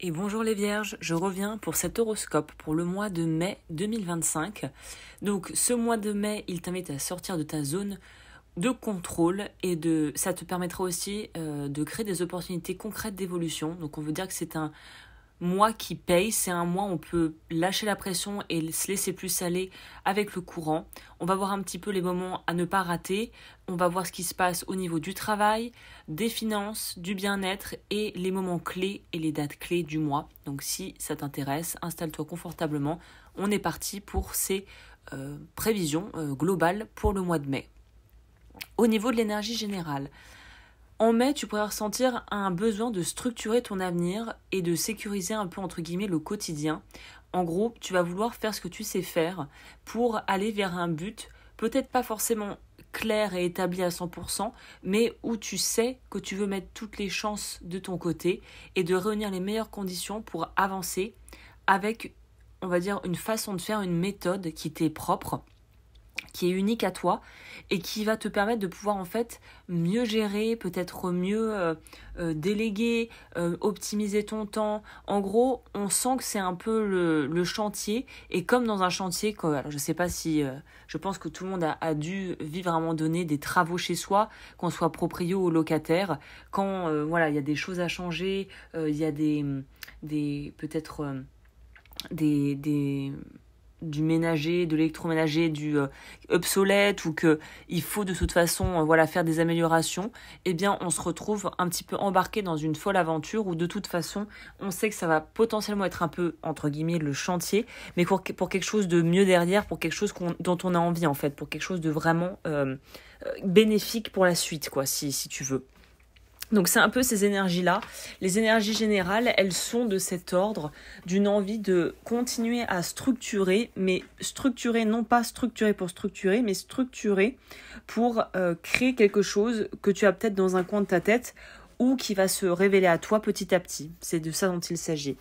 Et bonjour les vierges, je reviens pour cet horoscope pour le mois de mai 2025. Donc ce mois de mai, il t'invite à sortir de ta zone de contrôle et ça te permettra aussi de créer des opportunités concrètes d'évolution. Donc on veut dire que c'est un mois qui paye, c'est un mois où on peut lâcher la pression et se laisser plus aller avec le courant. On va voir un petit peu les moments à ne pas rater, on va voir ce qui se passe au niveau du travail, des finances, du bien-être et les moments clés et les dates clés du mois. Donc si ça t'intéresse, installe-toi confortablement, on est parti pour ces prévisions globales pour le mois de mai. Au niveau de l'énergie générale, en mai, tu pourrais ressentir un besoin de structurer ton avenir et de sécuriser un peu, entre guillemets, le quotidien. En gros, tu vas vouloir faire ce que tu sais faire pour aller vers un but, peut-être pas forcément clair et établi à 100%, mais où tu sais que tu veux mettre toutes les chances de ton côté et de réunir les meilleures conditions pour avancer avec, on va dire, une façon de faire, une méthode qui t'est propre, qui est unique à toi et qui va te permettre de pouvoir en fait mieux gérer, peut-être mieux déléguer, optimiser ton temps. En gros, on sent que c'est un peu le chantier et comme dans un chantier, alors je sais pas si, je pense que tout le monde a dû vivre à un moment donné des travaux chez soi, qu'on soit proprio ou locataire, quand voilà, il y a des choses à changer, il y a des peut-être du ménager, de l'électroménager, du obsolète ou que il faut de toute façon voilà faire des améliorations, eh bien on se retrouve un petit peu embarqué dans une folle aventure où de toute façon on sait que ça va potentiellement être un peu entre guillemets le chantier, mais pour quelque chose de mieux derrière, pour quelque chose dont on a envie en fait, pour quelque chose de vraiment bénéfique pour la suite quoi, si tu veux. Donc c'est un peu ces énergies-là. Les énergies générales, elles sont de cet ordre, d'une envie de continuer à structurer, mais structurer, non pas structurer pour structurer, mais structurer pour créer quelque chose que tu as peut-être dans un coin de ta tête ou qui va se révéler à toi petit à petit. C'est de ça dont il s'agit.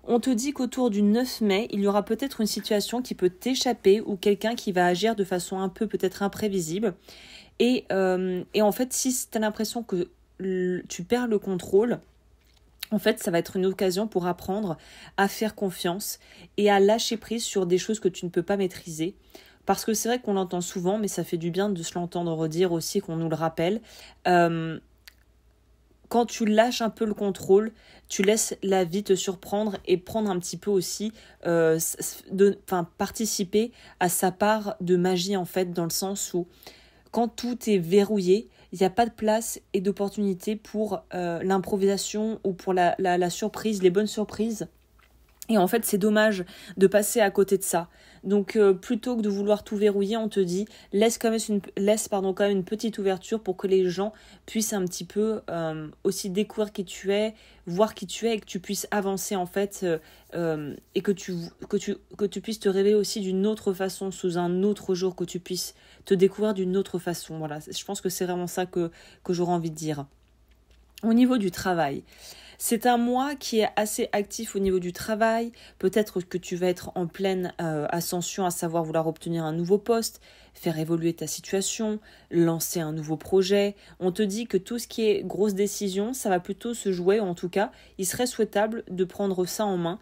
On te dit qu'autour du 9 mai, il y aura peut-être une situation qui peut t'échapper ou quelqu'un qui va agir de façon un peu peut-être imprévisible. Et en fait, si tu as l'impression que tu perds le contrôle, en fait, ça va être une occasion pour apprendre à faire confiance et à lâcher prise sur des choses que tu ne peux pas maîtriser. Parce que c'est vrai qu'on l'entend souvent, mais ça fait du bien de se l'entendre redire aussi, qu'on nous le rappelle. Quand tu lâches un peu le contrôle, tu laisses la vie te surprendre et prendre un petit peu aussi, participer à sa part de magie en fait, dans le sens où quand tout est verrouillé, il n'y a pas de place et d'opportunité pour l'improvisation ou pour la surprise, les bonnes surprises. Et en fait, c'est dommage de passer à côté de ça. Donc, plutôt que de vouloir tout verrouiller, on te dit, laisse quand même une petite ouverture pour que les gens puissent un petit peu aussi découvrir qui tu es, voir qui tu es et que tu puisses avancer en fait et que tu puisses te révéler aussi d'une autre façon, sous un autre jour, que tu puisses te découvrir d'une autre façon. Voilà, je pense que c'est vraiment ça que j'aurais envie de dire. Au niveau du travail, c'est un mois qui est assez actif au niveau du travail. Peut-être que tu vas être en pleine ascension, à savoir vouloir obtenir un nouveau poste, faire évoluer ta situation, lancer un nouveau projet. On te dit que tout ce qui est grosse décision, ça va plutôt se jouer, en tout cas, il serait souhaitable de prendre ça en main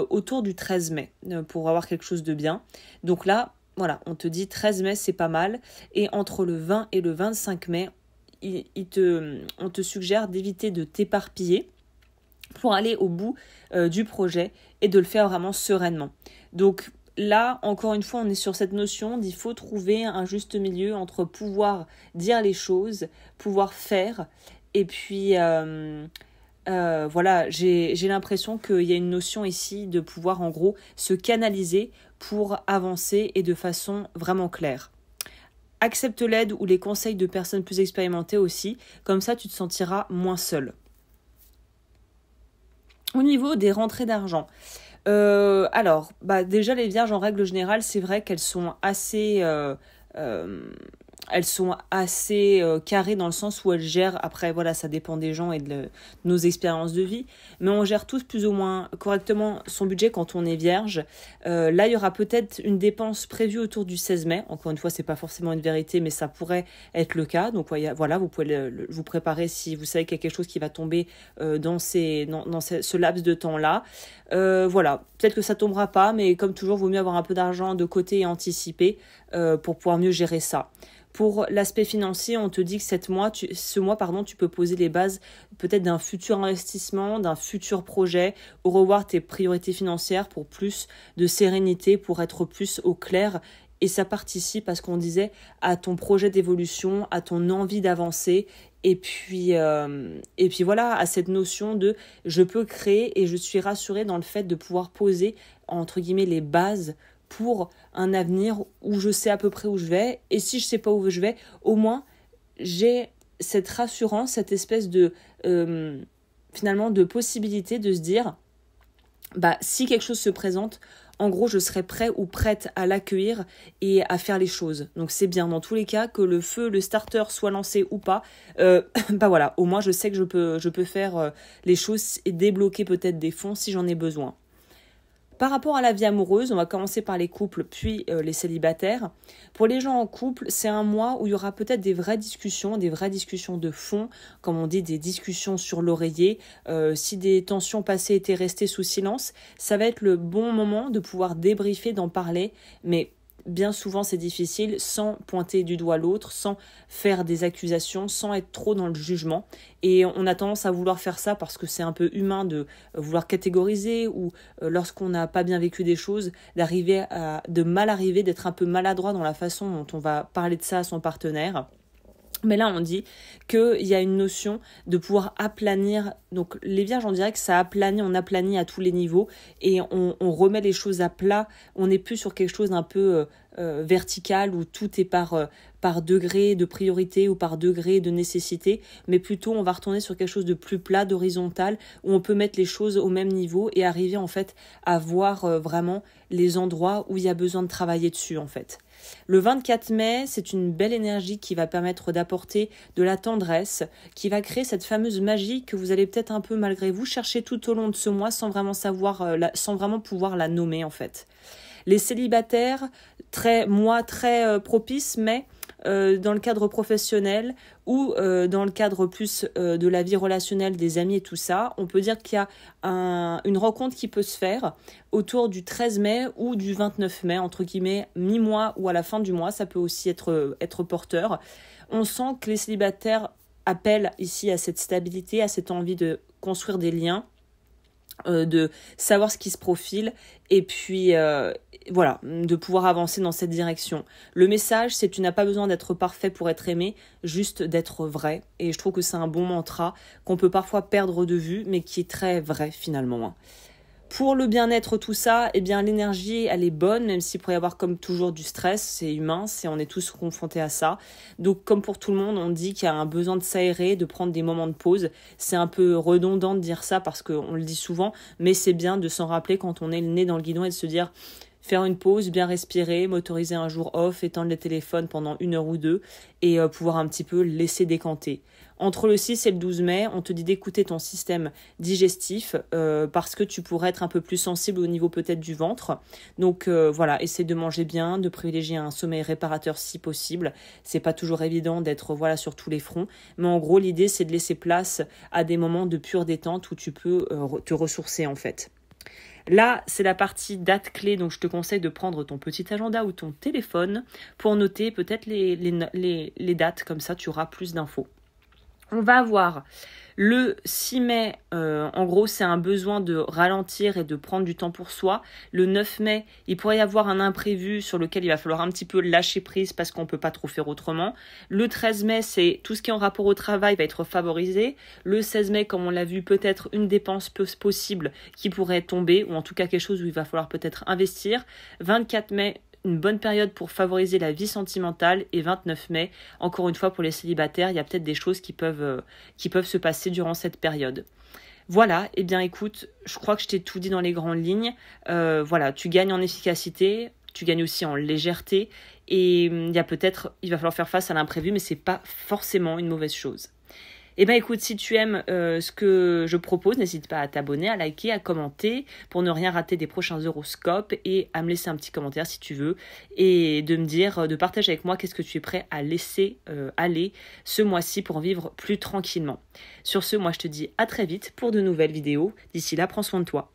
autour du 13 mai pour avoir quelque chose de bien. Donc là, voilà, on te dit 13 mai, c'est pas mal. Et entre le 20 et le 25 mai, on te suggère d'éviter de t'éparpiller pour aller au bout du projet et de le faire vraiment sereinement. Donc là, encore une fois, on est sur cette notion d'il faut trouver un juste milieu entre pouvoir dire les choses, pouvoir faire, et puis voilà, j'ai l'impression qu'il y a une notion ici de pouvoir en gros se canaliser pour avancer et de façon vraiment claire. Accepte l'aide ou les conseils de personnes plus expérimentées aussi, comme ça tu te sentiras moins seul. Au niveau des rentrées d'argent, déjà les vierges en règle générale, c'est vrai qu'elles sont assez elles sont assez carrées dans le sens où elles gèrent, après voilà, ça dépend des gens et de nos expériences de vie, mais on gère tous plus ou moins correctement son budget quand on est vierge. Là, il y aura peut-être une dépense prévue autour du 16 mai. Encore une fois, c'est pas forcément une vérité, mais ça pourrait être le cas. Donc voilà, vous pouvez vous préparer si vous savez qu'il y a quelque chose qui va tomber dans ce laps de temps-là. Voilà, peut-être que ça tombera pas, mais comme toujours, il vaut mieux avoir un peu d'argent de côté et anticiper pour pouvoir mieux gérer ça. Pour l'aspect financier, on te dit que ce mois, tu peux poser les bases peut-être d'un futur investissement, d'un futur projet, ou revoir tes priorités financières pour plus de sérénité, pour être plus au clair. Et ça participe à ce qu'on disait, à ton projet d'évolution, à ton envie d'avancer. Et puis voilà, à cette notion de je peux créer et je suis rassurée dans le fait de pouvoir poser, entre guillemets, les bases pour un avenir où je sais à peu près où je vais. Et si je sais pas où je vais, au moins, j'ai cette rassurance, cette espèce de, finalement, de possibilité de se dire, si quelque chose se présente, en gros, je serai prêt ou prête à l'accueillir et à faire les choses. Donc, c'est bien dans tous les cas que le starter soit lancé ou pas. Voilà, au moins, je sais que je peux faire les choses et débloquer peut-être des fonds si j'en ai besoin. Par rapport à la vie amoureuse, on va commencer par les couples puis les célibataires. Pour les gens en couple, c'est un mois où il y aura peut-être des vraies discussions de fond, comme on dit, des discussions sur l'oreiller. Si des tensions passées étaient restées sous silence, ça va être le bon moment de pouvoir débriefer, d'en parler, mais bien souvent c'est difficile sans pointer du doigt l'autre, sans faire des accusations, sans être trop dans le jugement. Et on a tendance à vouloir faire ça parce que c'est un peu humain de vouloir catégoriser ou lorsqu'on n'a pas bien vécu des choses, d'être un peu maladroit dans la façon dont on va parler de ça à son partenaire. Mais là, on dit qu'il y a une notion de pouvoir aplanir. Donc, les vierges, on dirait que ça aplanit, on aplanit à tous les niveaux et on remet les choses à plat. On n'est plus sur quelque chose d'un peu vertical où tout est par degré de priorité ou par degré de nécessité, mais plutôt on va retourner sur quelque chose de plus plat, d'horizontal, où on peut mettre les choses au même niveau et arriver en fait à voir vraiment les endroits où il y a besoin de travailler dessus en fait. Le 24 mai, c'est une belle énergie qui va permettre d'apporter de la tendresse, qui va créer cette fameuse magie que vous allez peut-être un peu malgré vous chercher tout au long de ce mois sans vraiment pouvoir la nommer en fait. Les célibataires, très propice, mais dans le cadre professionnel ou dans le cadre plus de la vie relationnelle des amis et tout ça, on peut dire qu'il y a une rencontre qui peut se faire autour du 13 mai ou du 29 mai, entre guillemets, mi-mois ou à la fin du mois, ça peut aussi être porteur. On sent que les célibataires appellent ici à cette stabilité, à cette envie de construire des liens, de savoir ce qui se profile et puis voilà, de pouvoir avancer dans cette direction. Le message, c'est que tu n'as pas besoin d'être parfait pour être aimé, juste d'être vrai. Et je trouve que c'est un bon mantra qu'on peut parfois perdre de vue, mais qui est très vrai finalement. Pour le bien-être, tout ça, eh bien l'énergie, elle est bonne, même s'il pourrait y avoir comme toujours du stress, c'est humain, on est tous confrontés à ça. Donc comme pour tout le monde, on dit qu'il y a un besoin de s'aérer, de prendre des moments de pause. C'est un peu redondant de dire ça parce qu'on le dit souvent, mais c'est bien de s'en rappeler quand on est le nez dans le guidon et de se dire faire une pause, bien respirer, m'autoriser un jour off, éteindre les téléphones pendant 1 heure ou 2 et pouvoir un petit peu laisser décanter. Entre le 6 et le 12 mai, on te dit d'écouter ton système digestif parce que tu pourrais être un peu plus sensible au niveau peut-être du ventre. Donc voilà, essaie de manger bien, de privilégier un sommeil réparateur si possible. C'est pas toujours évident d'être sur tous les fronts, mais en gros l'idée c'est de laisser place à des moments de pure détente où tu peux te ressourcer en fait. Là, c'est la partie date clé, donc je te conseille de prendre ton petit agenda ou ton téléphone pour noter peut-être les dates, comme ça tu auras plus d'infos. On va avoir le 6 mai, en gros, c'est un besoin de ralentir et de prendre du temps pour soi. Le 9 mai, il pourrait y avoir un imprévu sur lequel il va falloir un petit peu lâcher prise parce qu'on ne peut pas trop faire autrement. Le 13 mai, c'est tout ce qui est en rapport au travail va être favorisé. Le 16 mai, comme on l'a vu, peut-être une dépense possible qui pourrait tomber, ou en tout cas quelque chose où il va falloir peut-être investir. 24 mai, une bonne période pour favoriser la vie sentimentale, et 29 mai, encore une fois pour les célibataires, il y a peut-être des choses qui peuvent se passer durant cette période. Voilà, eh bien écoute, je crois que je t'ai tout dit dans les grandes lignes. Voilà, tu gagnes en efficacité, tu gagnes aussi en légèreté Et il va falloir faire face à l'imprévu, mais c'est pas forcément une mauvaise chose. Eh bien écoute, si tu aimes ce que je propose, n'hésite pas à t'abonner, à liker, à commenter pour ne rien rater des prochains horoscopes et à me laisser un petit commentaire si tu veux et de me dire, de partager avec moi qu'est-ce que tu es prêt à laisser aller ce mois-ci pour vivre plus tranquillement. Sur ce, moi je te dis à très vite pour de nouvelles vidéos. D'ici là, prends soin de toi.